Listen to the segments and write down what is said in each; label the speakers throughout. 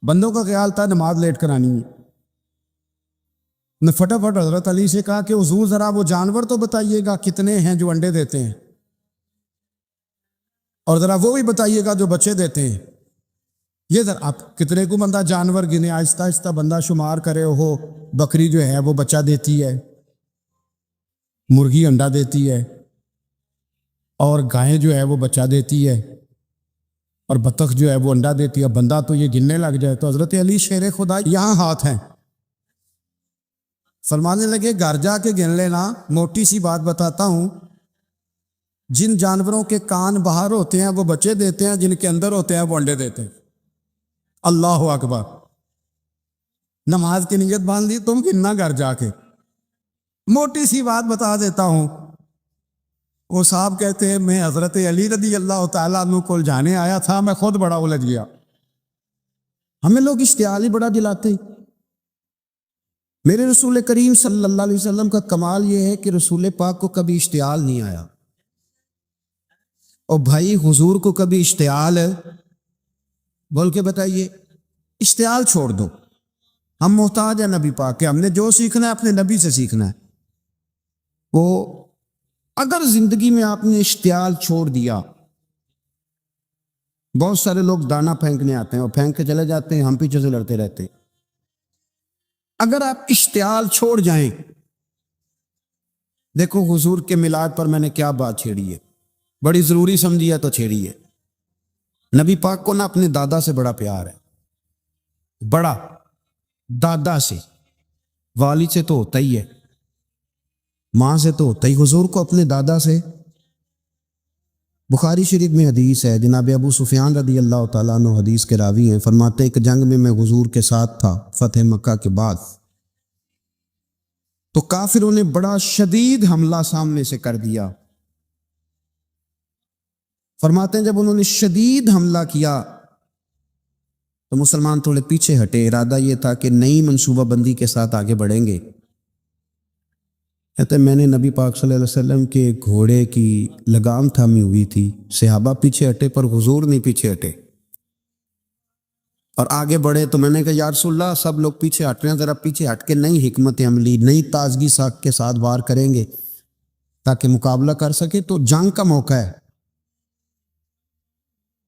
Speaker 1: بندوں کا خیال تھا نماز لیٹ کرانی ہے. نے فٹافٹ حضرت علی سے کہا کہ حضور ذرا وہ جانور تو بتائیے گا کتنے ہیں جو انڈے دیتے ہیں، اور ذرا وہ بھی بتائیے گا جو بچے دیتے ہیں. یہ ذرا آپ کتنے کو بندہ جانور گنے، آہستہ آہستہ بندہ شمار کرے. ہو بکری جو ہے وہ بچہ دیتی ہے، مرغی انڈا دیتی ہے، اور گائیں جو ہے وہ بچہ دیتی ہے، اور بطخ جو ہے وہ انڈا دیتی ہے. بندہ تو یہ گننے لگ جائے. تو حضرت علی شیر خدا یہاں ہاتھ ہیں، فرمانے لگے گھر جا کے گن لینا. موٹی سی بات بتاتا ہوں، جن جانوروں کے کان باہر ہوتے ہیں وہ بچے دیتے ہیں، جن کے اندر ہوتے ہیں وہ انڈے دیتے ہیں. اللہ اکبر. نماز کی نیت باندھ لی تم گننا گھر جا کے. موٹی سی بات بتا دیتا ہوں. وہ صاحب کہتے ہیں میں حضرت علی رضی اللہ تعالیٰ عنہ کو جانے آیا تھا، میں خود بڑا الجھ گیا. ہمیں لوگ اشتعال ہی بڑا دلاتے ہیں. میرے رسول کریم صلی اللہ علیہ وسلم کا کمال یہ ہے کہ رسول پاک کو کبھی اشتعال نہیں آیا. اور بھائی حضور کو کبھی اشتعال بول کے بتائیے. اشتعال چھوڑ دو، ہم محتاج ہیں نبی پاک کے. ہم نے جو سیکھنا ہے اپنے نبی سے سیکھنا ہے. وہ اگر زندگی میں آپ نے اشتعال چھوڑ دیا، بہت سارے لوگ دانا پھینکنے آتے ہیں اور پھینک کے چلے جاتے ہیں، ہم پیچھے سے لڑتے رہتے ہیں. اگر آپ اشتعال چھوڑ جائیں، دیکھو حضور کے میلاد پر میں نے کیا بات چھیڑی ہے، بڑی ضروری سمجھی ہے تو چھیڑی ہے. نبی پاک کو نا اپنے دادا سے بڑا پیار ہے، بڑا. دادا سے، والد سے تو ہوتا ہی ہے، ماں سے تو ہوتا ہی. حضور کو اپنے دادا سے. بخاری شریف میں حدیث ہے، جناب ابو سفیان رضی اللہ تعالیٰ عنہ حدیث کے راوی ہیں، فرماتے ایک جنگ میں حضور کے ساتھ تھا فتح مکہ کے بعد. تو کافروں نے بڑا شدید حملہ سامنے سے کر دیا. فرماتے ہیں جب انہوں نے شدید حملہ کیا تو مسلمان تھوڑے پیچھے ہٹے. ارادہ یہ تھا کہ نئی منصوبہ بندی کے ساتھ آگے بڑھیں گے. کہتے میں نے نبی پاک صلی اللہ علیہ وسلم کے گھوڑے کی لگام تھامی ہوئی تھی، صحابہ پیچھے ہٹے پر حضور نہیں پیچھے ہٹے اور آگے بڑھے. تو میں نے کہا یا رسول اللہ سب لوگ پیچھے ہٹ رہے ہیں، ذرا پیچھے ہٹ کے نئی حکمت عملی، نئی تازگی ساکھ کے ساتھ وار کریں گے تاکہ مقابلہ کر سکے. تو جنگ کا موقع ہے،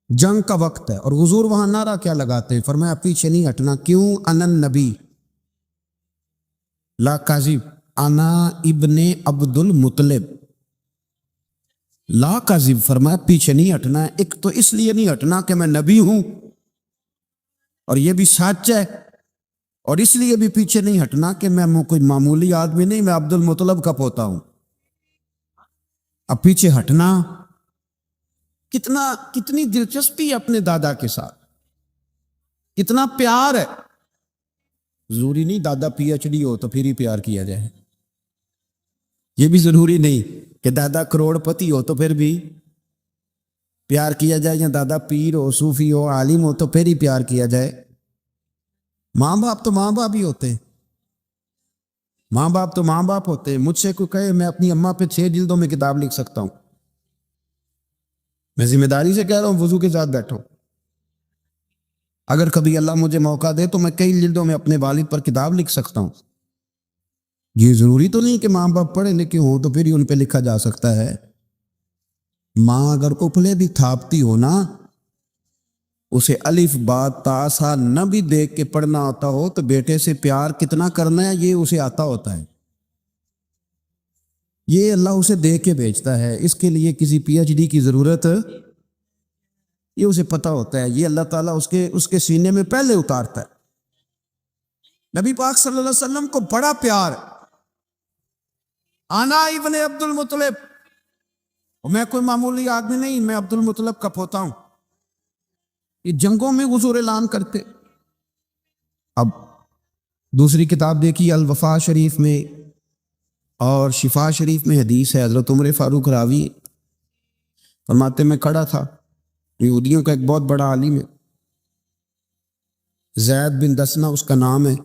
Speaker 1: جنگ کا وقت ہے. اور حضور وہاں نعرہ کیا لگاتے ہیں؟ فرمایا پیچھے نہیں ہٹنا. کیوں؟ انا نبی لا کاذب، انا ابن عبد المطلب لا کاذب. فرمایا پیچھے نہیں ہٹنا ہے. ایک تو اس لیے نہیں ہٹنا کہ میں نبی ہوں اور یہ بھی سچ ہے، اور اس لیے بھی پیچھے نہیں ہٹنا کہ میں کوئی معمولی آدمی نہیں، میں عبد المطلب کا پوتا ہوں. اب پیچھے ہٹنا کتنی دلچسپی ہے اپنے دادا کے ساتھ، کتنا پیار ہے. ضروری نہیں دادا پی ایچ ڈی ہو تو پھر ہی پیار کیا جائے، یہ بھی ضروری نہیں کہ دادا کروڑ پتی ہو تو پھر بھی پیار کیا جائے، یا دادا پیر ہو، صوفی ہو، عالم ہو تو پھر ہی پیار کیا جائے. ماں باپ تو ماں باپ ہی ہوتے ہیں، ماں باپ تو ماں باپ ہوتے ہیں. مجھ سے کوئی کہے میں اپنی اماں پہ 6 جلدوں میں کتاب لکھ سکتا ہوں، میں ذمہ داری سے کہہ رہا ہوں، وضو کے ساتھ بیٹھو. اگر کبھی اللہ مجھے موقع دے تو میں کئی جلدوں میں اپنے والد پر کتاب لکھ سکتا ہوں. یہ ضروری تو نہیں کہ ماں باپ پڑھے لکھے ہوں تو پھر ہی ان پہ لکھا جا سکتا ہے. ماں اگر اپلے بھی تھاپتی ہو نا، اسے الف با تا سا نہ بھی دیکھ کے پڑھنا آتا ہو تو بیٹے سے پیار کتنا کرنا ہے یہ اسے آتا ہوتا ہے. یہ اللہ اسے دے کے بھیجتا ہے، اس کے لیے کسی پی ایچ ڈی کی ضرورت، یہ اسے پتہ ہوتا ہے. یہ اللہ تعالیٰ اس کے سینے میں پہلے اتارتا ہے. نبی پاک صلی اللہ علیہ وسلم کو بڑا پیار. انا ابن عبد المطلب، میں کوئی معمولی آدمی نہیں، میں عبد المطلب کا پوتا ہوں. یہ جنگوں میں حضور اعلان کرتے. اب دوسری کتاب دیکھی الوفا شریف میں اور شفا شریف میں حدیث ہے، حضرت عمر فاروق راوی فرماتے میں کھڑا تھا، یہودیوں کا ایک بہت بڑا عالم ہے، زید بن دسنا اس کا نام ہے.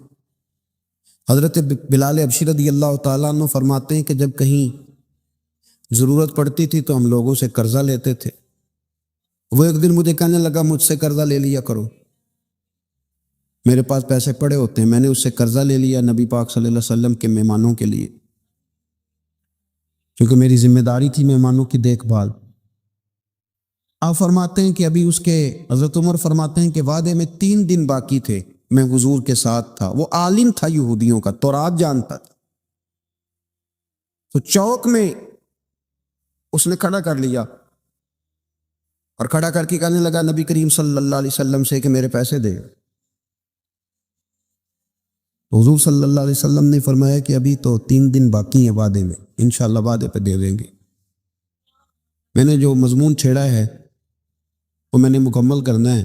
Speaker 1: حضرت بلال حبشی رضی اللہ تعالیٰ عنہ فرماتے ہیں کہ جب کہیں ضرورت پڑتی تھی تو ہم لوگوں سے قرضہ لیتے تھے. وہ ایک دن مجھے کہنے لگا مجھ سے قرضہ لے لیا کرو. میرے پاس پیسے پڑے ہوتے ہیں، میں نے اس سے قرضہ لے لیا نبی پاک صلی اللہ علیہ وسلم کے مہمانوں کے لیے، کیونکہ میری ذمہ داری تھی مہمانوں کی دیکھ بھال۔ آپ فرماتے ہیں کہ ابھی اس کے حضرت عمر فرماتے ہیں کہ وعدے میں 3 دن باقی تھے، میں حضور کے ساتھ تھا، وہ عالم تھا یہودیوں کا، تورات جانتا تھا، تو چوک میں اس نے کھڑا کر لیا اور کھڑا کر کے کہنے لگا نبی کریم صلی اللہ علیہ وسلم سے کہ میرے پیسے دے۔ حضور صلی اللہ علیہ وسلم نے فرمایا کہ ابھی تو 3 دن باقی ہیں وعدے میں، انشاءاللہ وعدے پہ دے دیں گے۔ میں نے جو مضمون چھیڑا ہے وہ میں نے مکمل کرنا ہے،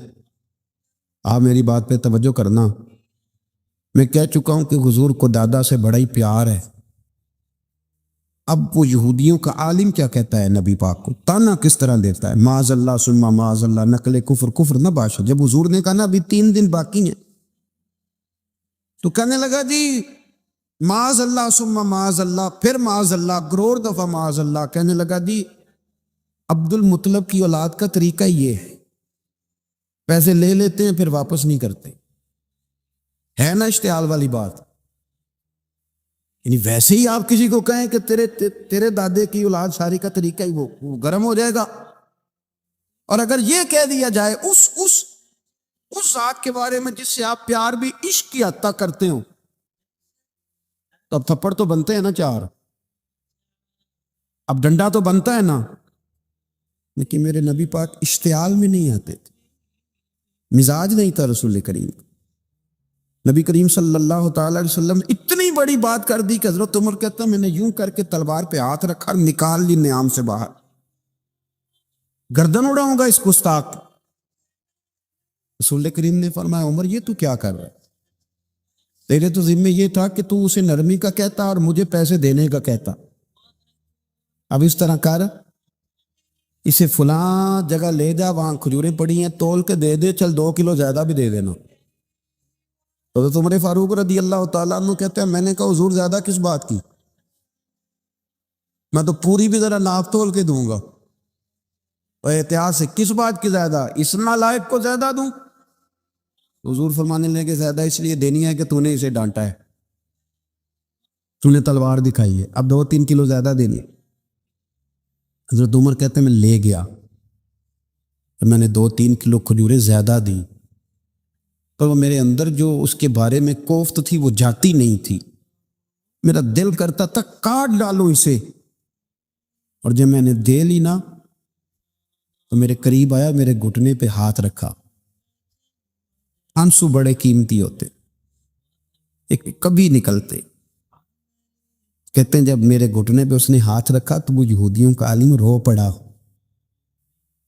Speaker 1: آپ میری بات پہ توجہ کرنا۔ میں کہہ چکا ہوں کہ حضور کو دادا سے بڑا ہی پیار ہے۔ اب وہ یہودیوں کا عالم کیا کہتا ہے نبی پاک کو، تانا کس طرح دیتا ہے، معاذ اللہ ثم معاذ اللہ، نقل کفر، کفر نہ باشا۔ جب حضور نے کہا نا ابھی 3 دن باقی ہیں، تو کہنے لگا جی معاذ اللہ ثم معاذ اللہ، پھر معاذ اللہ، کروڑ دفعہ معاذ اللہ۔ کہنے لگا جی عبد المطلب کی اولاد کا طریقہ یہ ہے، پیسے لے لیتے ہیں پھر واپس نہیں کرتے، ہے نا اشتعال والی بات۔ یعنی ویسے ہی آپ کسی کو کہیں کہ تیرے دادے کی اولاد ساری کا طریقہ ہی وہ گرم ہو جائے گا۔ اور اگر یہ کہہ دیا جائے اس ذات کے بارے میں جس سے آپ پیار بھی عشق کی حد تک کرتے ہو، تو اب تھپڑ تو بنتے ہیں نا 4، اب ڈنڈا تو بنتا ہے نا۔ لیکن میرے نبی پاک اشتعال میں نہیں آتے تھے، مزاج نہیں تھا رسول کریم۔ نبی کریم صلی اللہ تعالی علیہ وسلم نے اتنی بڑی بات کر دی کہ حضرت عمر کہتا میں نے یوں کر کے تلوار پہ ہاتھ رکھا، نکال لی نیام سے باہر، گردن اڑاؤں گا اس گستاخ۔ رسول کریم نے فرمایا عمر یہ تو کیا کر رہا ہے، تیرے تو ذمہ یہ تھا کہ تو اسے نرمی کا کہتا اور مجھے پیسے دینے کا کہتا، اب اس طرح کر، اسے فلاں جگہ لے جا، وہاں کھجوریں پڑی ہیں تول کے دے دے، چل 2 کلو زیادہ بھی دے دینا۔ تو عمر فاروق رضی اللہ تعالیٰ عنہ کہتے ہیں میں نے کہا حضور زیادہ کس بات کی، میں تو پوری بھی ذرا ناپ تول کے دوں گا، اور احتیاط سے کس بات کی زیادہ، اس نالائق کو زیادہ دوں؟ حضور فرمانے لگے زیادہ اس لیے دینی ہے کہ تو نے اسے ڈانٹا ہے، تو نے تلوار دکھائی ہے، اب 2-3 کلو زیادہ دینی۔ حضرت عمر کہتے ہیں میں لے گیا، میں نے 2-3 کلو کھجوریں زیادہ دی، پر وہ میرے اندر جو اس کے بارے میں کوفت تھی وہ جاتی نہیں تھی، میرا دل کرتا تھا کاٹ ڈالوں اسے، اور جب میں نے دے لی نا تو میرے قریب آیا، میرے گھٹنے پہ ہاتھ رکھا۔ آنسو بڑے قیمتی ہوتے، ایک کبھی نکلتے، کہتے ہیں جب میرے گھٹنے پہ اس نے ہاتھ رکھا تو وہ یہودیوں کا عالم رو پڑا،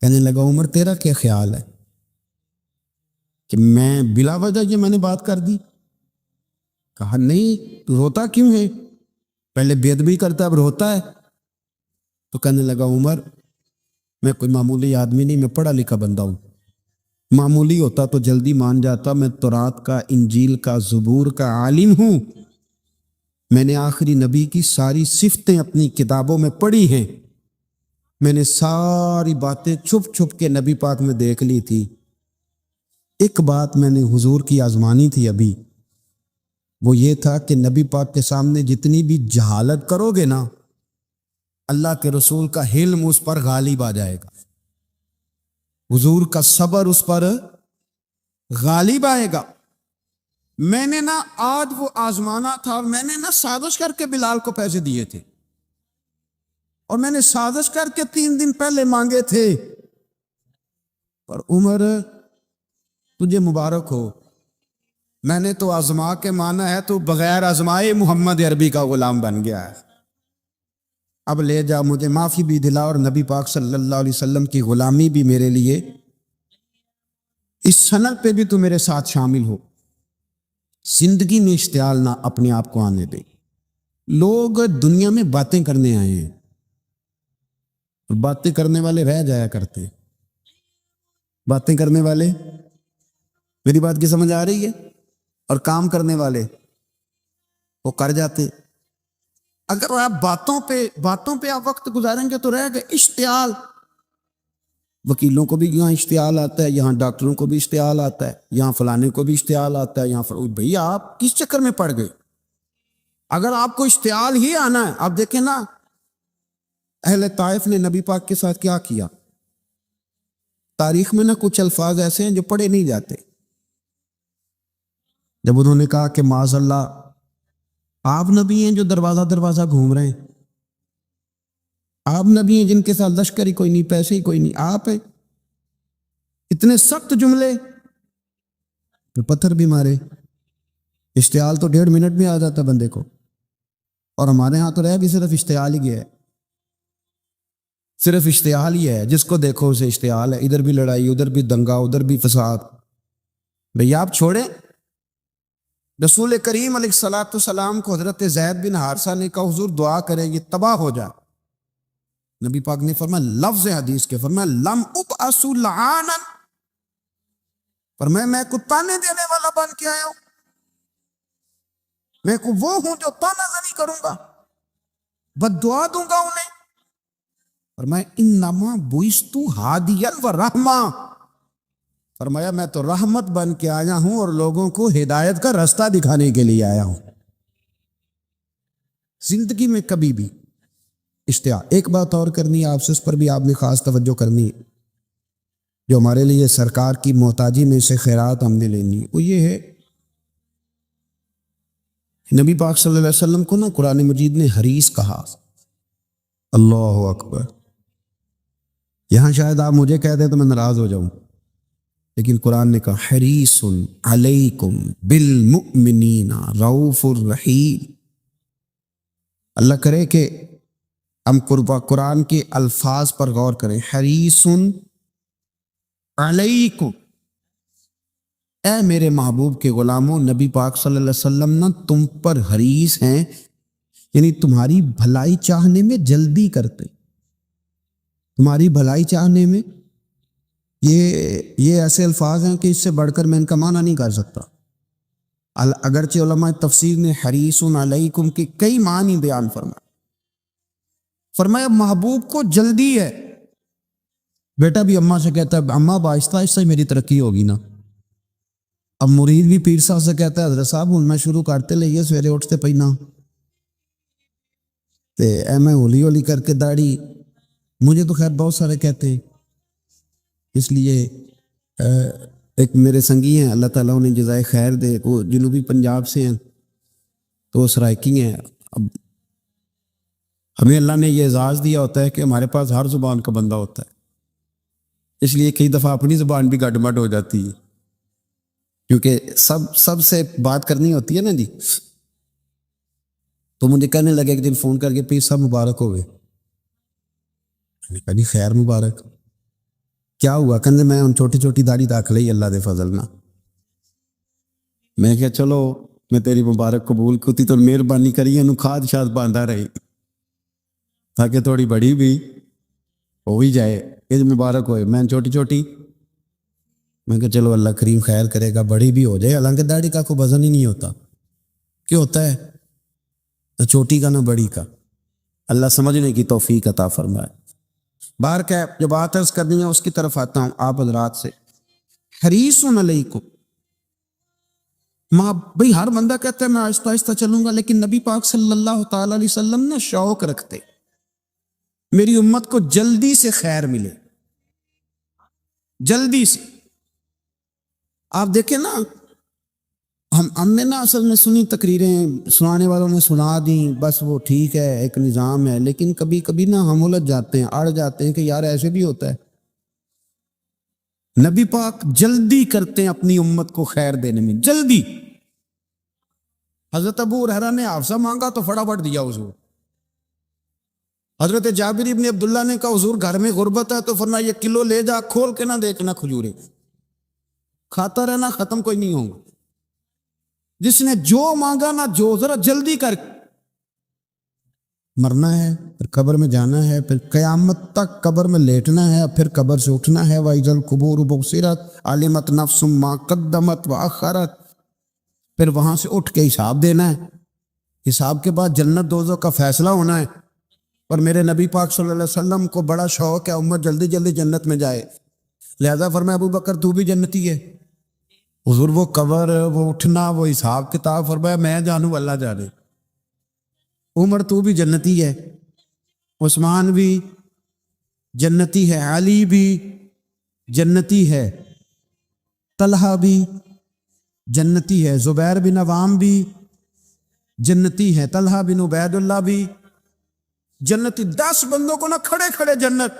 Speaker 1: کہنے لگا عمر تیرا کیا خیال ہے کہ میں بلا وجہ یہ میں نے بات کر دی؟ کہا نہیں، تو روتا کیوں ہے، پہلے بے ادبی کرتا اب روتا ہے؟ تو کہنے لگا عمر میں کوئی معمولی آدمی نہیں، میں پڑھا لکھا بندہ ہوں، معمولی ہوتا تو جلدی مان جاتا، میں تورات کا، انجیل کا، زبور کا عالم ہوں، میں نے آخری نبی کی ساری صفتیں اپنی کتابوں میں پڑھی ہیں، میں نے ساری باتیں چھپ چھپ کے نبی پاک میں دیکھ لی تھی، ایک بات میں نے حضور کی آزمانی تھی ابھی، وہ یہ تھا کہ نبی پاک کے سامنے جتنی بھی جہالت کرو گے نا، اللہ کے رسول کا حلم اس پر غالب آ جائے گا، حضور کا صبر اس پر غالب آئے گا۔ میں نے نا آج وہ آزمانا تھا، اور میں نے نا سازش کر کے بلال کو پیسے دیے تھے، اور میں نے سازش کر کے 3 دن پہلے مانگے تھے، پر عمر تجھے مبارک ہو، میں نے تو آزما کے مانا ہے، تو بغیر آزمائے محمد عربی کا غلام بن گیا ہے، اب لے جا، مجھے معافی بھی دلا، اور نبی پاک صلی اللہ علیہ وسلم کی غلامی بھی میرے لیے، اس سند پہ بھی تو میرے ساتھ شامل ہو۔ زندگی میں اشتعال نہ اپنے آپ کو آنے دے۔ لوگ دنیا میں باتیں کرنے آئے ہیں، اور باتیں کرنے والے رہ جایا کرتے، باتیں کرنے والے، میری بات کی سمجھ آ رہی ہے، اور کام کرنے والے وہ کر جاتے۔ اگر آپ باتوں پہ آپ وقت گزاریں گے تو رہے گا اشتعال، وکیلوں کو بھی یہاں اشتعال آتا ہے، یہاں ڈاکٹروں کو بھی اشتعال آتا ہے، یہاں فلانے کو بھی اشتعال آتا ہے، یہاں بھئی آپ کس چکر میں پڑ گئے؟ اگر آپ کو اشتعال ہی آنا ہے، آپ دیکھیں نا اہل طائف نے نبی پاک کے ساتھ کیا کیا۔ تاریخ میں نا کچھ الفاظ ایسے ہیں جو پڑھے نہیں جاتے۔ جب انہوں نے کہا کہ معاذ اللہ آپ نبی ہیں جو دروازہ دروازہ گھوم رہے ہیں، آپ نبی ہیں جن کے ساتھ لشکر ہی کوئی نہیں، پیسے ہی کوئی نہیں، آپ ہیں، اتنے سخت جملے، پھر پتھر بھی مارے۔ اشتعال تو 1.5 منٹ میں آ جاتا بندے کو، اور ہمارے ہاں تو رہ بھی صرف اشتعال ہی گیا ہے، صرف اشتعال ہی ہے، جس کو دیکھو اسے اشتعال ہے، ادھر بھی لڑائی، ادھر بھی دنگا، ادھر بھی فساد۔ بھئی آپ چھوڑیں۔ رسول کریم علیہ الصلوۃ والسلام کو حضرت زید بن حارثہ نے کہا حضور دعا کریں یہ تباہ ہو جائے، نبی پاک نے فرمایا، لفظ حدیث کے فرمایا لم ابعث لعانا، فرمایا میں کو تانے دینے والا بن کے آیا ہوں، میں کو وہ ہوں جو تانا زنی کروں گا، بد دعا دوں گا انہیں۔ فرمایا انما بعثت ہادیا و رحمہ، فرمایا میں تو رحمت بن کے آیا ہوں اور لوگوں کو ہدایت کا راستہ دکھانے کے لیے آیا ہوں۔ زندگی میں کبھی بھی اشتعال۔ ایک بات اور کرنی ہے آپ سے، اس پر بھی آپ نے خاص توجہ کرنی ہے، جو ہمارے لیے سرکار کی محتاجی میں سے خیرات ہم نے لینی ہے، وہ یہ ہے نبی پاک صلی اللہ علیہ وسلم کو نا قرآن مجید نے حریص کہا۔ اللہ اکبر۔ یہاں شاید آپ مجھے کہہ دیں تو میں ناراض ہو جاؤں، لیکن قرآن نے کہا حریص علیکم بالمؤمنین رؤوف الرحیم۔ اللہ کرے کہ ہم قرآن کے الفاظ پر غور کریں۔ حریص علیکم، اے میرے محبوب کے غلاموں، نبی پاک صلی اللہ علیہ وسلم نا تم پر حریص ہیں، یعنی تمہاری بھلائی چاہنے میں جلدی کرتے، تمہاری بھلائی چاہنے میں۔ یہ ایسے الفاظ ہیں کہ اس سے بڑھ کر میں ان کا معنی نہیں کر سکتا۔ اگرچہ علماء تفسیر نے حریص علیکم کے کئی معنی بیان فرمایا محبوب کو جلدی ہے۔ بیٹا بھی اماں سے کہتا ہے اماں آہستہ آہستہ میری ترقی ہوگی نا، اب مرید بھی پیر صاحب سے کہتا ہے حضرت صاحب ہوں میں شروع کرتے لئیے سویرے اٹھتے پہنا تے اے میں ہولی ہولی کر کے داڑھی، مجھے تو خیر بہت سارے کہتے ہیں، اس لیے ایک میرے سنگی ہیں اللہ تعالیٰ انہیں جزائے خیر دے، وہ جنوبی پنجاب سے ہیں تو وہ سرائکی ہیں۔ اب ہمیں اللہ نے یہ اعزاز دیا ہوتا ہے کہ ہمارے پاس ہر زبان کا بندہ ہوتا ہے، اس لیے کئی دفعہ اپنی زبان بھی گڈ مڈ ہو جاتی ہے، کیونکہ سب سے بات کرنی ہوتی ہے نا جی۔ تو مجھے کہنے لگے ایک دن فون کر کے پیر صاحب مبارک ہو گئے، میں نے کہا جی خیر مبارک، کیا ہوا؟ کہنے میں ان چھوٹی چھوٹی داڑھی رکھ لئی اللہ دے فضل نہ۔ میں کہا چلو میں تیری مبارک قبول کتی تو مہربانی کری انہوں کھاد شاد باندھا رہی تاکہ تھوڑی بڑی بھی ہو ہی جائے، یہ مبارک ہوئے۔ میں چھوٹی چھوٹی، میں کہا چلو اللہ کریم خیر کرے گا بڑی بھی ہو جائے، حالانکہ داڑھی کا کوئی وزن ہی نہیں ہوتا، کیوں ہوتا ہے نہ چھوٹی کا نہ بڑی کا، اللہ سمجھنے کی توفیق عطا فرمائے۔ بار کہ جو بات عرض کرنی ہے اس کی طرف آتا ہوں آپ حضرات سے۔ حریص علیکم، بھئی ہر بندہ کہتا ہے میں آہستہ آہستہ چلوں گا، لیکن نبی پاک صلی اللہ تعالی علیہ وسلم نے شوق رکھتے میری امت کو جلدی سے خیر ملے، جلدی سے۔ آپ دیکھیں نا ہم نے نا اصل میں سنی تقریریں، سنانے والوں نے سنا دیں، بس وہ ٹھیک ہے ایک نظام ہے، لیکن کبھی کبھی نا ہم الجھ جاتے ہیں، اڑ جاتے ہیں کہ یار ایسے بھی ہوتا ہے۔ نبی پاک جلدی کرتے ہیں اپنی امت کو خیر دینے میں، جلدی۔ حضرت ابو ہریرہ نے حافظہ مانگا تو فٹافٹ دیا حضور۔ حضرت جابر بن عبداللہ نے کہا حضور گھر میں غربت ہے تو فرمایا یہ کلو لے جا، کھول کے نہ دیکھنا کھجورے، کھاتا رہنا ختم کوئی نہیں ہوگا۔ جس نے جو مانگا نا، جو ذرا جلدی کر، مرنا ہے پھر قبر میں جانا ہے، پھر قیامت تک قبر میں لیٹنا ہے، پھر قبر سے اٹھنا ہے۔ وَإِذَا الْقُبُورُ بُعْثِرَتْ عَلِمَتْ نَفْسٌ مَا قَدَّمَتْ وَأَخَّرَتْ، پھر وہاں سے اٹھ کے حساب دینا ہے، حساب کے بعد جنت دوزخ کا فیصلہ ہونا ہے۔ اور میرے نبی پاک صلی اللہ علیہ وسلم کو بڑا شوق ہے امت جلدی جلدی جنت میں جائے، لہذا فرمایا ابو بکر تو بھی جنتی ہے۔ حضور وہ قبر، وہ اٹھنا، وہ حساب کتاب، فرمایا میں جانوں اللہ جانے۔ عمر تو بھی جنتی ہے، عثمان بھی جنتی ہے، علی بھی جنتی ہے، طلحہ بھی جنتی ہے، زبیر بن عوام بھی جنتی ہے، طلحہ بن عبید اللہ بھی جنتی۔ 10 بندوں کو نہ کھڑے کھڑے جنت۔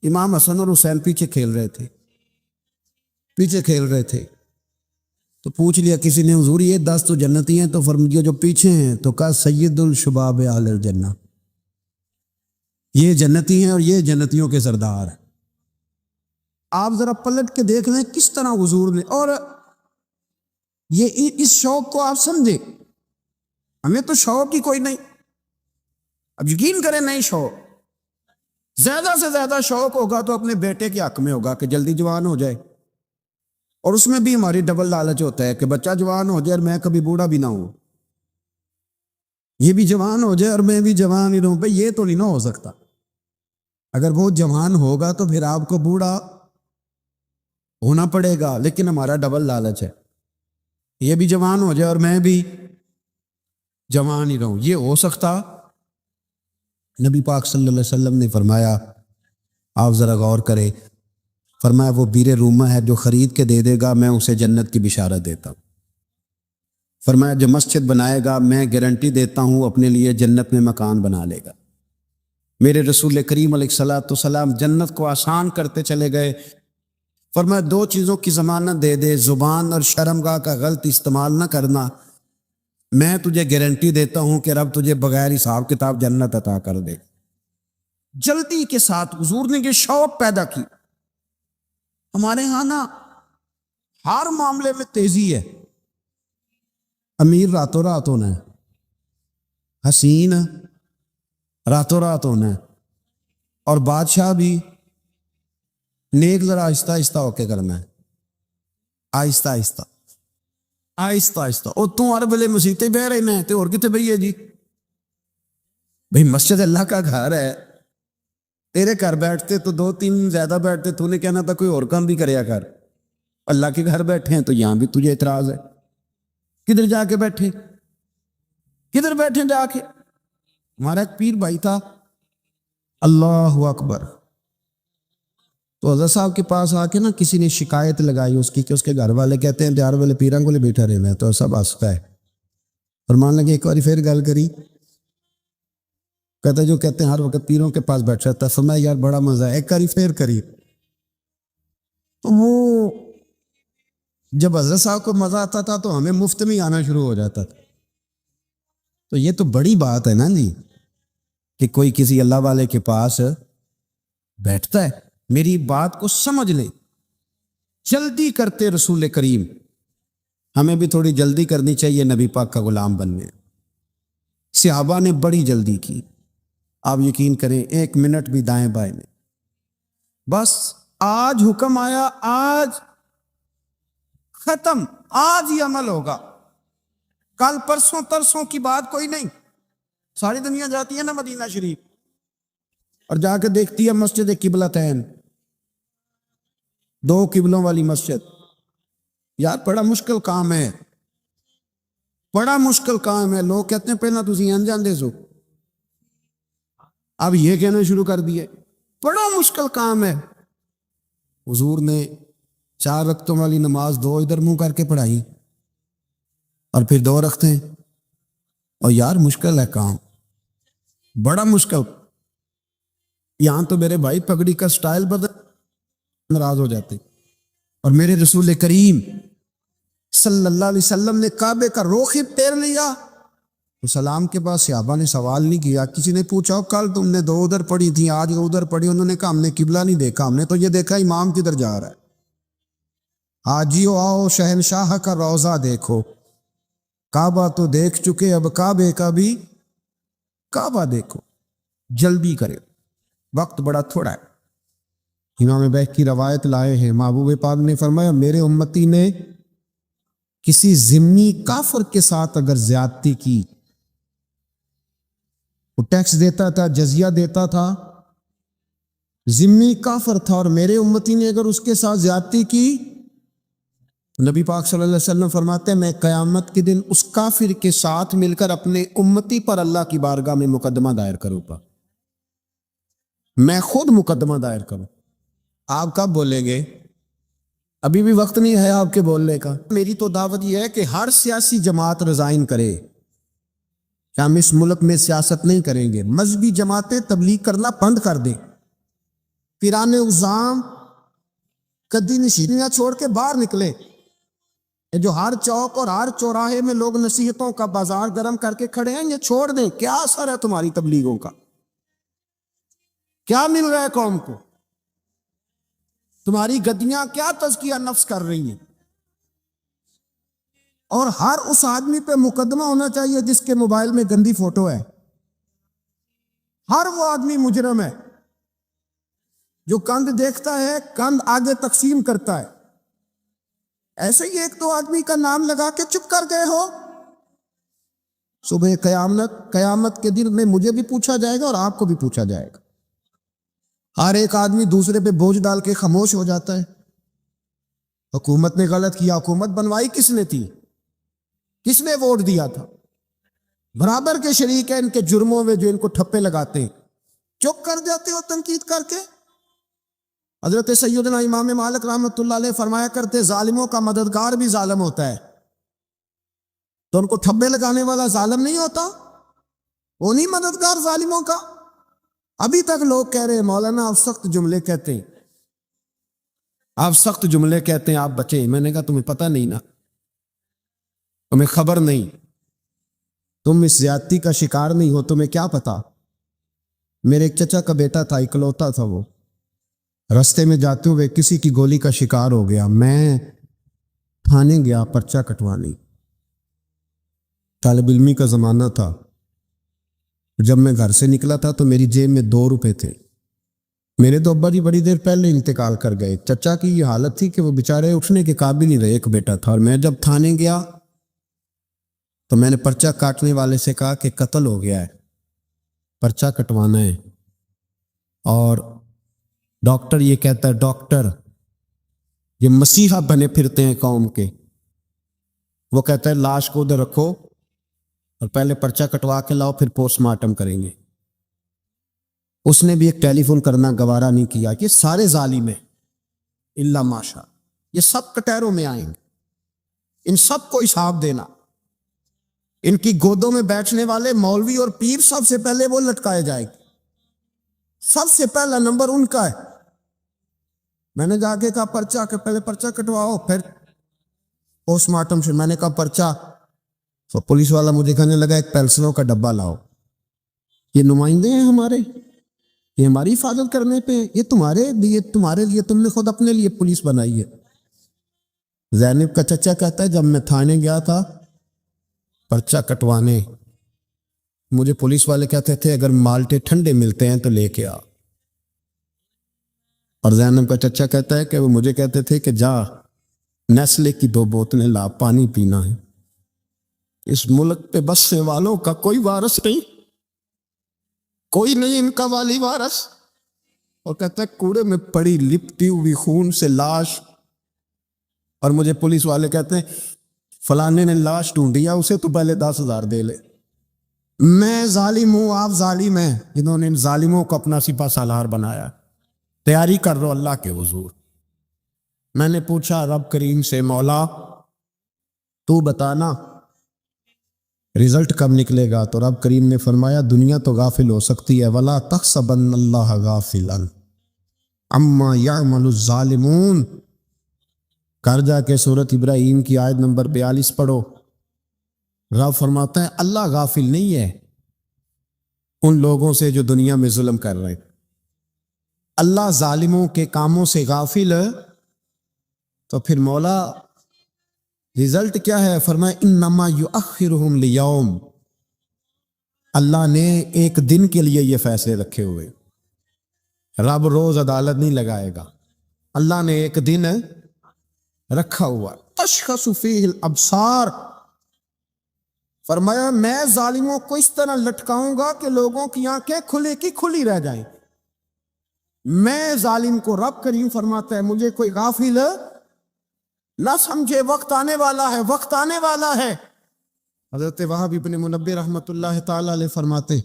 Speaker 1: امام حسن اور حسین پیچھے کھیل رہے تھے، تو پوچھ لیا کسی نے حضور یہ 10 تو جنتی ہیں، تو فرمایا جو پیچھے ہیں، تو کہا سید الشباب اہل الجنہ، یہ جنتی ہیں اور یہ جنتیوں کے سردار ہیں۔ آپ ذرا پلٹ کے دیکھ لیں کس طرح حضور نے، اور یہ اس شوق کو آپ سمجھیں، ہمیں تو شوق ہی کوئی نہیں۔ اب یقین کریں نہیں شوق، زیادہ سے زیادہ شوق ہوگا تو اپنے بیٹے کے حق میں ہوگا کہ جلدی جوان ہو جائے، اور اس میں بھی ہماری ڈبل لالچ ہوتا ہے کہ بچہ جوان ہو جائے اور میں کبھی بوڑھا بھی نہ ہوں، یہ بھی جوان ہو جائے اور میں بھی جوان ہی رہوں۔ بھئی یہ تو نہیں نہ ہو سکتا، اگر وہ جوان ہوگا تو پھر آپ کو بوڑھا ہونا پڑے گا، لیکن ہمارا ڈبل لالچ ہے، یہ بھی جوان ہو جائے اور میں بھی جوان ہی رہوں۔ یہ ہو سکتا؟ نبی پاک صلی اللہ علیہ وسلم نے فرمایا، آپ ذرا غور کریں، فرمایا وہ بیر رومہ ہے جو خرید کے دے دے گا میں اسے جنت کی بشارت دیتا ہوں۔ فرمایا جو مسجد بنائے گا میں گارنٹی دیتا ہوں اپنے لیے جنت میں مکان بنا لے گا۔ میرے رسول کریم علیہ الصلوۃ والسلام جنت کو آسان کرتے چلے گئے، فرمایا 2 چیزوں کی ضمانت دے دے، زبان اور شرمگاہ کا غلط استعمال نہ کرنا، میں تجھے گارنٹی دیتا ہوں کہ رب تجھے بغیر حساب کتاب جنت عطا کر دے۔ جلدی کے ساتھ حضور نے یہ شوق پیدا کی۔ ہمارے ہاں نا ہر معاملے میں تیزی ہے، امیر راتوں رات ہونا ہے، حسین راتوں رات ہونا ہے، اور بادشاہ بھی نیک ذرا آہستہ آہستہ ہو کے کرنا ہے، آہستہ آہستہ آہستہ آہستہ۔ اور تم ہر بلے مسیطے بہ رہے ہیں تو اور کتے بھئی ہے جی؟ بھئی مسجد اللہ کا گھر ہے، تیرے گھر بیٹھتے تو 2-3 زیادہ بیٹھتے، تو نے کہنا تھا کوئی اور کام بھی کریا کر، اللہ کے گھر بیٹھے ہیں تو یہاں بھی تجھے اعتراض ہے، کدھر جا کے بیٹھے، کدھر بیٹھے جا کے؟ ہمارا ایک پیر بھائی تھا، اللہ اکبر، تو حضرت صاحب کے پاس آ کے نا کسی نے شکایت لگائی اس کی کہ اس کے گھر والے کہتے ہیں دیار والے پیران کو لے بیٹھا رہنا ہے، تو سب ہنستا ہے، فرمان لگے ایک باری پھر گل کری، کہتا جو کہتے ہیں ہر وقت پیروں کے پاس بیٹھ رہتا ہے، فرمایا یار بڑا مزہ ہے، ایک باری پھر کری۔ تو وہ جب حضرت صاحب کو مزہ آتا تھا تو ہمیں مفت میں آنا شروع ہو جاتا تھا، تو یہ تو بڑی بات ہے نا جی کہ کوئی کسی اللہ والے کے پاس بیٹھتا ہے۔ میری بات کو سمجھ لیں، جلدی کرتے رسول کریم، ہمیں بھی تھوڑی جلدی کرنی چاہیے نبی پاک کا غلام بننے۔ صحابہ نے بڑی جلدی کی، آپ یقین کریں 1 منٹ بھی دائیں بائیں میں، بس آج حکم آیا، آج ختم، آج ہی عمل ہوگا، کل پرسوں ترسوں کی بات کوئی نہیں۔ ساری دنیا جاتی ہے نا مدینہ شریف اور جا کے دیکھتی ہے مسجد قبلتین، 2 قبلوں والی مسجد، یار بڑا مشکل کام ہے، بڑا مشکل کام ہے۔ لوگ کہتے ہیں پہلا تسی انجان دے سو، اب یہ کہنا شروع کر دیے بڑا مشکل کام ہے۔ حضور نے 4 رکعتوں والی نماز 2 ادھر منہ کر کے پڑھائی اور پھر 2 رکھتے ہیں، اور یار مشکل ہے کام، بڑا مشکل۔ یہاں تو میرے بھائی پگڑی کا سٹائل بدل ناراض ہو جاتے، اور میرے رسول کریم صلی اللہ علیہ وسلم نے کعبے کا رخ ہی پھیر لیا تو سلام کے بعد صحابہ نے سوال نہیں کیا۔ کسی نے پوچھا کل تم نے 2 ادھر پڑھی تھی آج ادھر پڑھی، انہوں نے کہا ہم نے قبلہ نہیں دیکھا، ہم نے تو یہ دیکھا امام کدھر جا رہا ہے۔ حاجیو آؤ شہنشاہ کا روضہ دیکھو، کعبہ تو دیکھ چکے اب کعبے کا بھی کعبہ دیکھو، جلدی کرے، وقت بڑا تھوڑا ہے۔ امام بیہقی کی روایت لائے ہیں، محبوب پاک نے فرمایا میرے امتی نے کسی ذمی کافر کے ساتھ اگر زیادتی کی وہ ٹیکس دیتا تھا، جزیہ دیتا تھا، ذمہ کافر تھا، اور میرے امتی نے اگر اس کے ساتھ زیادتی کی، نبی پاک صلی اللہ علیہ وسلم فرماتے ہیں میں قیامت کے دن اس کافر کے ساتھ مل کر اپنے امتی پر اللہ کی بارگاہ میں مقدمہ دائر کروں گا، میں خود مقدمہ دائر کروں۔ آپ کب بولیں گے؟ ابھی بھی وقت نہیں ہے آپ کے بولنے کا۔ میری تو دعوت یہ ہے کہ ہر سیاسی جماعت ریزائن کرے کہ ہم اس ملک میں سیاست نہیں کریں گے، مذہبی جماعتیں تبلیغ کرنا بند کر دیں، پیران اعظام کدی نشینیاں چھوڑ کے باہر نکلے، جو ہر چوک اور ہر چوراہے میں لوگ نصیحتوں کا بازار گرم کر کے کھڑے ہیں، یہ چھوڑ دیں۔ کیا اثر ہے تمہاری تبلیغوں کا؟ کیا مل رہا ہے قوم کو؟ تمہاری گدیاں کیا تزکیہ نفس کر رہی ہیں؟ اور ہر اس آدمی پہ مقدمہ ہونا چاہیے جس کے موبائل میں گندی فوٹو ہے۔ ہر وہ آدمی مجرم ہے جو کند دیکھتا ہے، کند آگے تقسیم کرتا ہے۔ ایسے ہی ایک دو آدمی کا نام لگا کے چپ کر گئے ہو، صبح قیامت کے دن میں مجھے بھی پوچھا جائے گا اور آپ کو بھی پوچھا جائے گا۔ ہر ایک آدمی دوسرے پہ بوجھ ڈال کے خاموش ہو جاتا ہے۔ حکومت نے غلط کیا، حکومت بنوائی کس نے تھی؟ کس نے ووٹ دیا تھا؟ برابر کے شریک ہیں ان کے جرموں میں جو ان کو ٹھپے لگاتے ہیں، چپ کر جاتے ہو تنقید کر کے۔ حضرت سیدنا امام مالک رحمۃ اللہ علیہ فرمایا کرتے ظالموں کا مددگار بھی ظالم ہوتا ہے، تو ان کو ٹھپے لگانے والا ظالم نہیں ہوتا؟ وہ نہیں مددگار ظالموں کا؟ ابھی تک لوگ کہہ رہے ہیں مولانا آپ سخت جملے کہتے ہیں، آپ سخت جملے کہتے ہیں، آپ بچے۔ میں نے کہا تمہیں پتہ نہیں نا، تمہیں خبر نہیں، تم اس زیادتی کا شکار نہیں ہو، تمہیں کیا پتا۔ میرے ایک چچا کا بیٹا تھا، اکلوتا تھا، وہ رستے میں جاتے ہوئے کسی کی گولی کا شکار ہو گیا۔ میں تھانے گیا پرچہ کٹوانے، طالب علمی کا زمانہ تھا۔ جب میں گھر سے نکلا تھا تو میری جیب میں 2 روپے تھے۔ میرے تو ابا جی بڑی دیر پہلے انتقال کر گئے۔ چچا کی یہ حالت تھی کہ وہ بیچارے اٹھنے کے قابل ہی رہے، ایک بیٹا تھا۔ اور میں جب تھانے گیا تو میں نے پرچہ کاٹنے والے سے کہا کہ قتل ہو گیا ہے، پرچہ کٹوانا ہے۔ اور ڈاکٹر یہ کہتا ہے، ڈاکٹر یہ مسیحا بنے پھرتے ہیں قوم کے، وہ کہتا ہے لاش کو ادھر رکھو اور پہلے پرچہ کٹوا کے لاؤ، پھر پوسٹ مارٹم کریں گے۔ اس نے بھی ایک ٹیلی فون کرنا گوارا نہیں کیا کہ سارے ظالم ہیں الا ماشا، یہ سب کٹہروں میں آئیں گے، ان سب کو حساب دینا۔ ان کی گودوں میں بیٹھنے والے مولوی اور پیر سب سے پہلے وہ لٹکائے جائیں گے، سب سے پہلا نمبر ان کا ہے۔ میں نے جا کے کہا پرچہ کہ پہلے پرچہ کٹواؤ پھر پوسٹ مارٹم سے۔ میں نے کہا پرچہ، تو پولیس والا مجھے کہنے لگا ایک پینسلوں کا ڈبہ لاؤ، یہ نمائندے ہیں ہمارے، یہ ہماری حفاظت کرنے پہ، یہ تمہارے لیے تم نے خود اپنے لیے پولیس بنائی ہے۔ زینب کا چچا کہتا ہے جب میں تھانے گیا تھا پرچہ کٹوانے، مجھے پولیس والے کہتے تھے اگر مالٹے ٹھنڈے ملتے ہیں تو لے کے آ، اور زینب کا چچا کہتا ہے کہ وہ مجھے کہتے تھے کہ جا نیسلے کی 2 بوتلیں لا، پانی پینا ہے۔ اس ملک پہ بسنے والوں کا کوئی وارث نہیں، کوئی نہیں ان کا والی وارث۔ اور کہتا ہے کوڑے میں پڑی لپٹی ہوئی خون سے لاش، اور مجھے پولیس والے کہتے ہیں فلانے نے لاش ڈھونڈیا، اسے تو پہلے 10,000 دے لے۔ میں ظالم ہوں، آپ ظالم ہیں، جنہوں نے ان ظالموں کو اپنا سپہ سالار بنایا۔ تیاری کر رہو اللہ کے حضور۔ میں نے پوچھا رب کریم سے، مولا تو بتانا رزلٹ کب نکلے گا؟ تو رب کریم نے فرمایا دنیا تو غافل ہو سکتی ہے، وَلَا تَحْسَبَنَّ اللَّهَ غَافِلًا عَمَّا يَعْمَلُ الظَّالِمُونَ۔ کر جا کے سورۃ ابراہیم کی آیت نمبر 42 پڑھو۔ رب فرماتا ہے اللہ غافل نہیں ہے ان لوگوں سے جو دنیا میں ظلم کر رہے ہیں۔ اللہ ظالموں کے کاموں سے غافل ہے تو پھر مولا رزلٹ کیا ہے؟ فرمایا انما یؤخرہم لیوم، اللہ نے ایک دن کے لیے یہ فیصلے رکھے ہوئے۔ رب روز عدالت نہیں لگائے گا، اللہ نے ایک دن رکھا ہوا۔ تشخص فیہ الابصار، فرمایا میں ظالموں کو اس طرح لٹکاؤں گا کہ لوگوں کی آنکھیں کھلے کی کھلی رہ جائیں. میں ظالم کو رب کریم فرماتا ہے مجھے کوئی غافل نہ سمجھے، وقت آنے والا ہے، وقت آنے والا ہے. حضرت وہاب ابن منبہ رحمۃ اللہ تعالی علیہ فرماتے،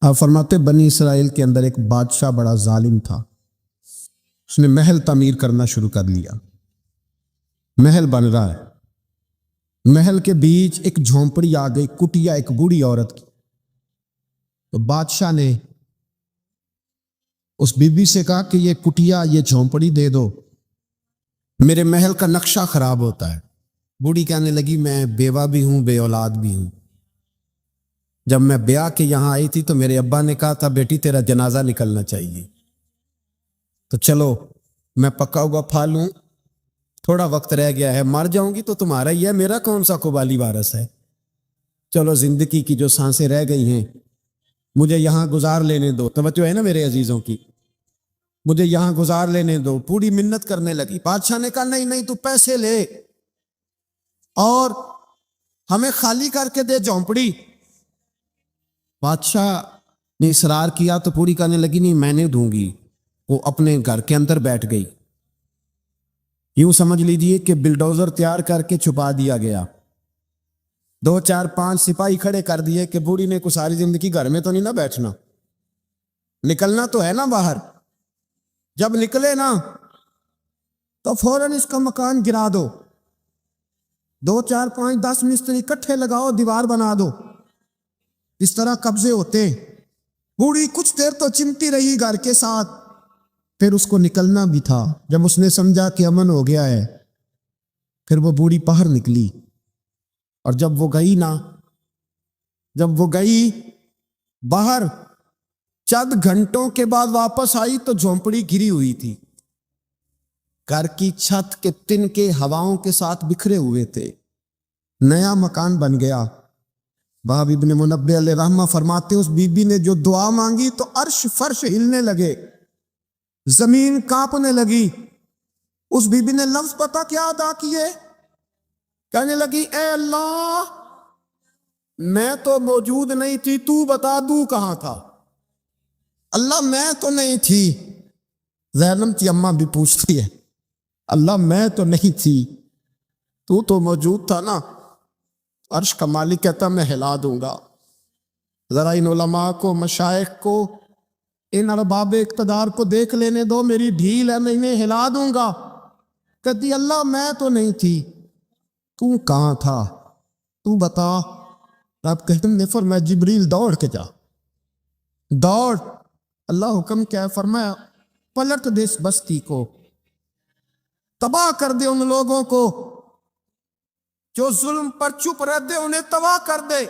Speaker 1: آپ فرماتے بنی اسرائیل کے اندر ایک بادشاہ بڑا ظالم تھا. اس نے محل تعمیر کرنا شروع کر لیا. محل بن رہا ہے، محل کے بیچ ایک جھونپڑی آ گئی، کٹیا ایک بوڑھی عورت کی. تو بادشاہ نے اس بی بی سے کہا کہ یہ کٹیا، یہ جھونپڑی دے دو، میرے محل کا نقشہ خراب ہوتا ہے. بوڑھی کہنے لگی میں بیوہ بھی ہوں، بے اولاد بھی ہوں. جب میں بیاہ کے یہاں آئی تھی تو میرے ابا نے کہا تھا بیٹی تیرا جنازہ نکلنا چاہیے، تو چلو میں پکا ہوا پھل ہوں، تھوڑا وقت رہ گیا ہے، مر جاؤں گی تو تمہارا ہی ہے، میرا کون سا قبالی وارث ہے. چلو زندگی کی جو سانسیں رہ گئی ہیں مجھے یہاں گزار لینے دو. توجہ ہے نا میرے عزیزوں کی، مجھے یہاں گزار لینے دو. پوری منت کرنے لگی. بادشاہ نے کہا نہیں نہیں، تو پیسے لے اور ہمیں خالی کر کے دے جھونپڑی. بادشاہ نے اصرار کیا تو پوری کہنے لگی نہیں میں نے دوں گی. وہ اپنے گھر کے اندر بیٹھ گئی. یوں سمجھ لیجیے کہ بلڈوزر تیار کر کے چھپا دیا گیا. 2 4 5 سپاہی کھڑے کر دیے کہ بوڑھی نے کو ساری زندگی گھر میں تو نہیں نہ بیٹھنا، نکلنا تو ہے نا باہر. جب نکلے نا تو فوراً اس کا مکان گرا دو، 2 4 5 10 مستری اکٹھے لگاؤ، دیوار بنا دو. اس طرح قبضے ہوتے. بوڑھی کچھ دیر تو چمٹی رہی گھر کے ساتھ، پھر اس کو نکلنا بھی تھا. جب اس نے سمجھا کہ امن ہو گیا ہے پھر وہ بوڑھی باہر نکلی. اور جب وہ گئی باہر، چند گھنٹوں کے بعد واپس آئی تو جھونپڑی گری ہوئی تھی. گھر کی چھت کے تنکے ہواؤں کے ساتھ بکھرے ہوئے تھے. نیا مکان بن گیا. وہاب ابن منبہ علیہ رحمہ فرماتے اس بی بی نے جو دعا مانگی تو عرش فرش ہلنے لگے، زمین کانپنے لگی. اس بی بی نے لفظ پتہ کیا ادا کیے؟ کہنے لگی اے اللہ میں تو موجود نہیں تھی، تو بتا تو کہاں تھا؟ اللہ میں تو نہیں تھی. زینب کی اماں بھی پوچھتی ہے اللہ میں تو نہیں تھی، تو موجود تھا نا. عرش کا مالک کہتا میں ہلا دوں گا. ذرا ان علماء کو، مشائخ کو، ان ارباب اقتدار کو دیکھ لینے دو، میری ڈھیل ہے، میں انہیں ہلا دوں گا. کہتی اللہ میں تو نہیں تھی، تو کہاں تھا؟ تو بتا. رب کہتے ہیں فرمایا جبریل دوڑ کے جا، دوڑ. اللہ حکم کیا ہے؟ فرمایا پلٹ دے اس بستی کو، تباہ کر دے ان لوگوں کو جو ظلم پر چپ رہتے، انہیں تباہ کر دے.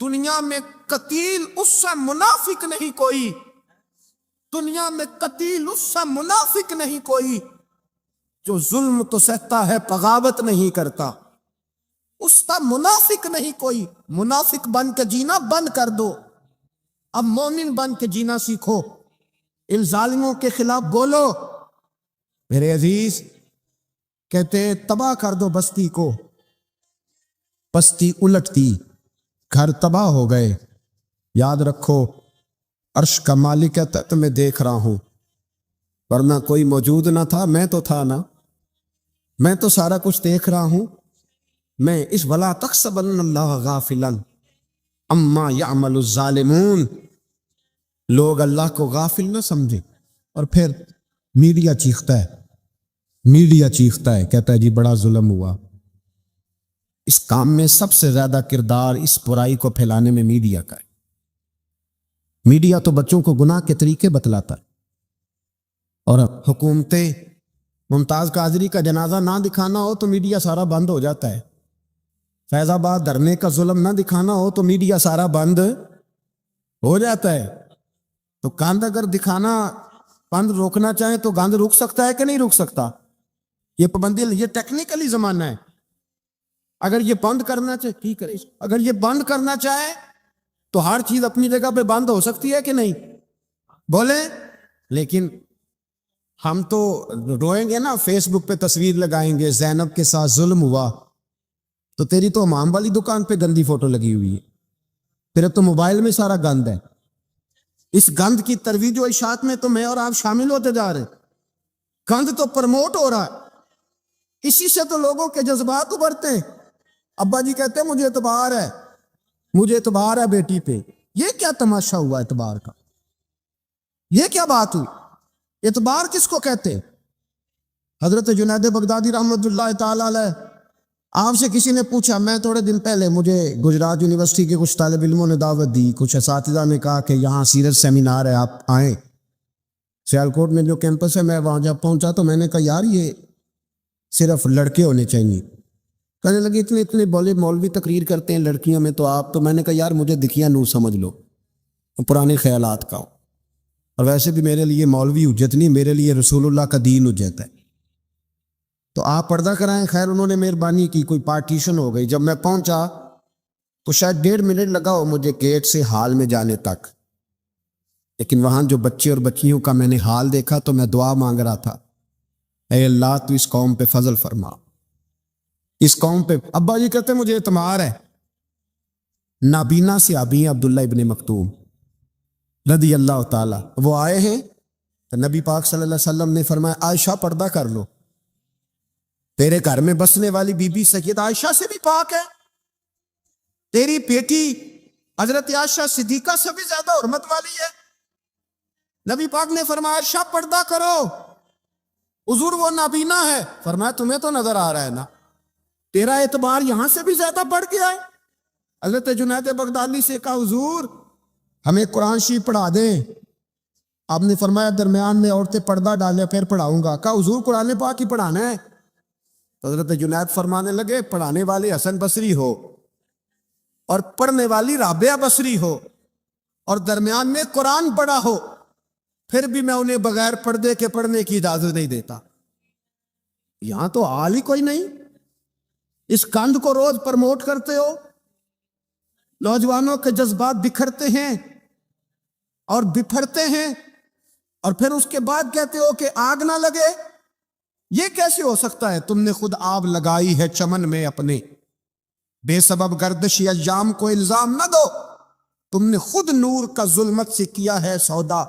Speaker 1: دنیا میں قتیل اس سے منافق نہیں کوئی، دنیا میں قتیل اس سے منافق نہیں کوئی جو ظلم تو سہتا ہے بغاوت نہیں کرتا. اس کا منافق نہیں کوئی. منافق بن کے جینا بند کر دو، اب مومن بن کے جینا سیکھو. ان ظالموں کے خلاف بولو. میرے عزیز کہتے تباہ کر دو بستی کو. بستی الٹتی، گھر تباہ ہو گئے. یاد رکھو عرش کا مالک ہے تو میں دیکھ رہا ہوں، ورنہ کوئی موجود نہ تھا، میں تو تھا نا، میں تو سارا کچھ دیکھ رہا ہوں. میں اس ولا تحسبن اللہ غافلا اما یعمل الظالمون، لوگ اللہ کو غافل نہ سمجھیں. اور پھر میڈیا چیختا ہے، کہتا ہے جی بڑا ظلم ہوا. اس کام میں سب سے زیادہ کردار اس برائی کو پھیلانے میں میڈیا کا ہے. میڈیا تو بچوں کو گناہ کے طریقے بتلاتا ہے. اور حکومتیں ممتاز قادری کا جنازہ نہ دکھانا ہو تو میڈیا سارا بند ہو جاتا ہے. فیض آباد دھرنے کا ظلم نہ دکھانا ہو تو میڈیا سارا بند ہو جاتا ہے. تو گند اگر دکھانا بند روکنا چاہیں تو گند رک سکتا ہے کہ نہیں رک سکتا؟ یہ پابندی، یہ ٹیکنیکلی زمانہ ہے. اگر یہ بند کرنا چاہے ٹھیک ہے، اگر یہ بند کرنا چاہے تو ہر چیز اپنی جگہ پہ بند ہو سکتی ہے کہ نہیں؟ بولیں. لیکن ہم تو روئیں گے نا، فیس بک پہ تصویر لگائیں گے زینب کے ساتھ ظلم ہوا تو تیری تو امام والی دکان پہ گندی فوٹو لگی ہوئی ہے، پھر تو موبائل میں سارا گند ہے۔ اس گند کی ترویج و اشاعت میں تو میں اور آپ شامل ہوتے جا رہے، گند تو پرموٹ ہو رہا ہے، اسی سے تو لوگوں کے جذبات ابھرتے ہیں۔ ابا جی کہتے ہیں مجھے اعتبار ہے، مجھے اعتبار ہے بیٹی پہ۔ یہ کیا تماشا ہوا اعتبار کا؟ یہ کیا بات ہوئی؟ اعتبار کس کو کہتے ہیں؟ حضرت جنید بغدادی رحمۃ اللہ تعالی علیہ، آپ سے کسی نے پوچھا، میں تھوڑے دن پہلے، مجھے گجرات یونیورسٹی کے کچھ طالب علموں نے دعوت دی، کچھ اساتذہ نے کہا کہ یہاں سیرت سیمینار ہے، آپ آئیں۔ سیالکوٹ میں جو کیمپس ہے، میں وہاں جب پہنچا تو میں نے کہا یار یہ صرف لڑکے ہونے چاہیے۔ کہنے لگے اتنے بولے مولوی تقریر کرتے ہیں لڑکیوں میں، تو آپ، تو میں نے کہا یار مجھے دکھیا نو سمجھ لو، پرانے خیالات کا ہوں، اور ویسے بھی میرے لیے مولوی حجت نہیں، میرے لیے رسول اللہ کا دین حجت ہے، تو آپ پردہ کرائیں۔ خیر انہوں نے مہربانی کی، کوئی پارٹیشن ہو گئی۔ جب میں پہنچا تو شاید 1.5 منٹ لگا ہو مجھے گیٹ سے ہال میں جانے تک، لیکن وہاں جو بچے اور بچیوں کا میں نے حال دیکھا تو میں دعا مانگ رہا تھا، اے اللہ تو اس قوم پہ فضل فرما، اس قوم پہ۔ ابا جی کہتے مجھے اعتماد ہے۔ نابینا سے ابھی عبداللہ ابن مکتوم رضی اللہ تعالی، وہ آئے ہیں تو نبی پاک صلی اللہ علیہ وسلم نے فرمایا عائشہ پردہ کر لو، تیرے گھر میں بسنے والی بی بی سید عائشہ سے بھی پاک ہے، تیری بیٹی حضرت عائشہ صدیقہ سے بھی زیادہ حرمت والی ہے۔ نبی پاک نے فرمایا عائشہ پردہ کرو، حضور وہ نابینا ہے۔ فرمایا تمہیں تو نظر آ رہا ہے نا، تیرا اعتبار یہاں سے بھی زیادہ بڑھ گیا ہے۔ حضرت جنید بغدادی سے کہا حضور ہمیں قرآن شریف پڑھا دیں۔ آپ نے فرمایا درمیان میں عورتیں پردہ ڈالیں پھر پڑھاؤں گا۔ کہا حضور قرآن پاک ہی پڑھانا ہے؟ تو حضرت جنید فرمانے لگے پڑھانے والے حسن بصری ہو اور پڑھنے والی رابعہ بصری ہو اور درمیان میں قرآن پڑھا ہو، پھر بھی میں انہیں بغیر پردے کے پڑھنے کی اجازت نہیں دیتا۔ یہاں تو حال ہی کوئی نہیں، اس کاند کو روز پرموٹ کرتے ہو، نوجوانوں کے جذبات بکھرتے ہیں اور بپھرتے ہیں، اور پھر اس کے بعد کہتے ہو کہ آگ نہ لگے۔ یہ کیسے ہو سکتا ہے؟ تم نے خود آگ لگائی ہے چمن میں اپنے، بے سبب گردشی ایام کو الزام نہ دو، تم نے خود نور کا ظلمت سے کیا ہے سودا،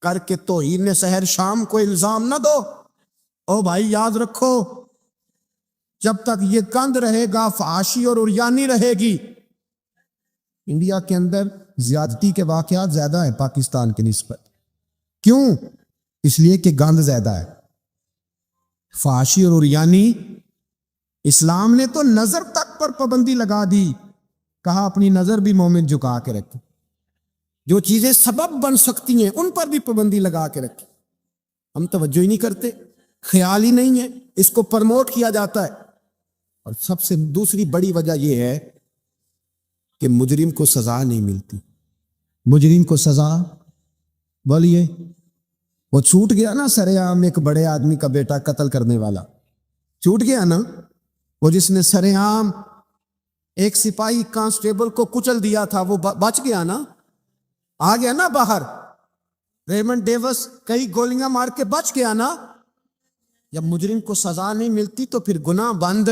Speaker 1: کر کے توہین سحر شام کو الزام نہ دو۔ او بھائی یاد رکھو، جب تک یہ گند رہے گا فحاشی اور عریانی رہے گی۔ انڈیا کے اندر زیادتی کے واقعات زیادہ ہیں پاکستان کی نسبت، کیوں؟ اس لیے کہ گند زیادہ ہے، فحاشی اور عریانی۔ اسلام نے تو نظر تک پر پابندی لگا دی، کہا اپنی نظر بھی مومن جھکا کے رکھے، جو چیزیں سبب بن سکتی ہیں ان پر بھی پابندی لگا کے رکھے۔ ہم توجہ ہی نہیں کرتے، خیال ہی نہیں ہے، اس کو پرموٹ کیا جاتا ہے۔ اور سب سے دوسری بڑی وجہ یہ ہے کہ مجرم کو سزا نہیں ملتی۔ مجرم کو سزا، بولیے، وہ چھوٹ گیا نا سر عام ایک بڑے آدمی کا بیٹا قتل کرنے والا، چھوٹ گیا نا، وہ جس نے سر عام ایک سپاہی کانسٹیبل کو کچل دیا تھا، وہ بچ گیا نا، آ گیا نا باہر۔ ریمنڈ ڈیوس کئی گولیاں مار کے بچ گیا نا۔ جب مجرم کو سزا نہیں ملتی تو پھر گناہ بند۔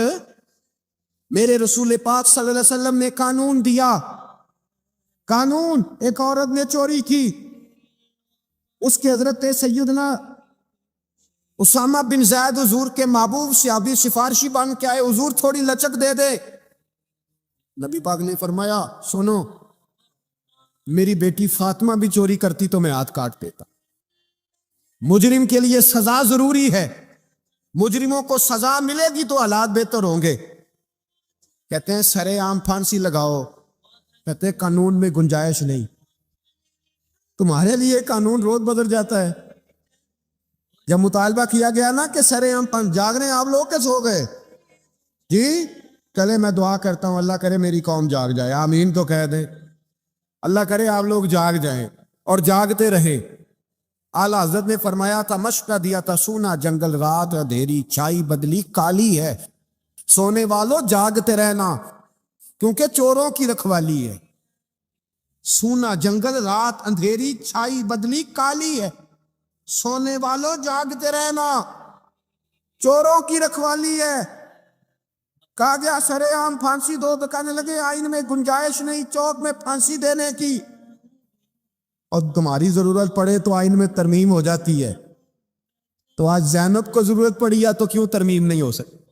Speaker 1: میرے رسول پاک صلی اللہ علیہ وسلم نے قانون دیا، قانون، ایک عورت نے چوری کی، اس کے حضرت سیدنا اسامہ بن زید حضور کے محبوب صحابی سفارشی بن کے آئے، حضور تھوڑی لچک دے دے۔ نبی پاک نے فرمایا سنو، میری بیٹی فاطمہ بھی چوری کرتی تو میں ہاتھ کاٹ دیتا۔ مجرم کے لیے سزا ضروری ہے، مجرموں کو سزا ملے گی تو حالات بہتر ہوں گے۔ کہتے ہیں سر عام پھانسی لگاؤ، کہتے ہیں قانون میں گنجائش نہیں۔ تمہارے لیے قانون روز بدل جاتا ہے۔ جب مطالبہ کیا گیا نا کہ سر عام جاگ رہے ہیں آپ لوگ، کیسے ہو گئے جی؟ چلے میں دعا کرتا ہوں اللہ کرے میری قوم جاگ جائے، آمین تو کہہ دیں، اللہ کرے آپ لوگ جاگ جائیں اور جاگتے رہے۔ اعلیٰ حضرت نے فرمایا تھا، مشورہ دیا تھا، سونا جنگل رات اندھیری چھائی بدلی کالی ہے، سونے والوں جاگتے رہنا کیونکہ چوروں کی رکھوالی ہے۔ سونا جنگل رات اندھیری چھائی بدلی کالی ہے، سونے والوں جاگتے رہنا، چوروں کی رکھوالی ہے۔ کہا گیا سرے عام پھانسی دو، تو کہنے لگے آئین میں گنجائش نہیں چوک میں پھانسی دینے کی، اور تمہاری ضرورت پڑے تو آئین میں ترمیم ہو جاتی ہے، تو آج زینب کو ضرورت پڑی یا تو کیوں ترمیم نہیں ہو سکتی؟